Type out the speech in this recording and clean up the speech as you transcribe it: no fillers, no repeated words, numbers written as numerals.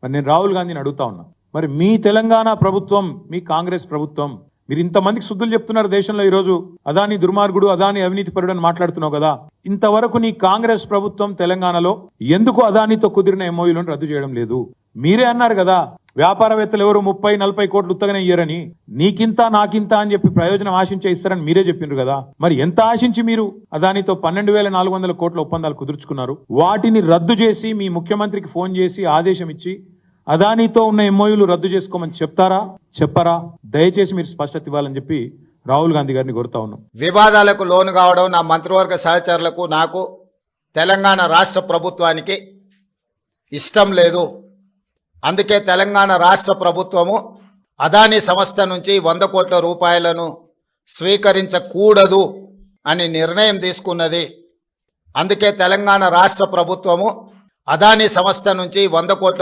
మరి నేను రాహుల్ గాంధీని అడుగుతా ఉన్నా, మరి మీ తెలంగాణ ప్రభుత్వం, మీ కాంగ్రెస్ ప్రభుత్వం, మీరు ఇంతమందికి శుద్ధులు చెప్తున్నారు దేశంలో. ఈ రోజు అదాని దుర్మార్గుడు, అదాని అవినీతి పరుడు అని మాట్లాడుతున్నావు కదా, ఇంతవరకు నీ కాంగ్రెస్ ప్రభుత్వం తెలంగాణలో ఎందుకు అదానితో కుదిరిన ఎంఓయూలను రద్దు చేయడం లేదు? మీరే అన్నారు కదా, వ్యాపారవేత్తలు ఎవరు 30-40 కోట్లు ఉత్తగానే ఇయ్యరని, నీకింత నాకింత అని చెప్పి ప్రయోజనం ఆశించే ఇస్తారని మీరే చెప్పిండ్రు కదా. మరి ఎంత ఆశించి మీరు అదానితో 12,400 కోట్ల ఒప్పందాలు కుదుర్చుకున్నారు? వాటిని రద్దు చేసి మీ ముఖ్యమంత్రికి ఫోన్ చేసి ఆదేశం ఇచ్చి అదానితో ఉన్న ఎంఓయూలు రద్దు చేసుకోమని చెప్పరా? దయచేసి మీరు స్పష్టత ఇవ్వాలని చెప్పి రాహుల్ గాంధీ గారిని కోరుతా ఉన్నాం. వివాదాలకు లోను కావడం నా మంత్రివర్గ సహచరులకు, నాకు, తెలంగాణ రాష్ట్ర ప్రభుత్వానికి ఇష్టం లేదు. అందుకే తెలంగాణ రాష్ట్ర ప్రభుత్వము అదానీ సంస్థ నుంచి 100 కోట్ల రూపాయలను స్వీకరించకూడదు అని నిర్ణయం తీసుకున్నది. అందుకే తెలంగాణ రాష్ట్ర ప్రభుత్వము అదానీ సంస్థ నుంచి 100 కోట్ల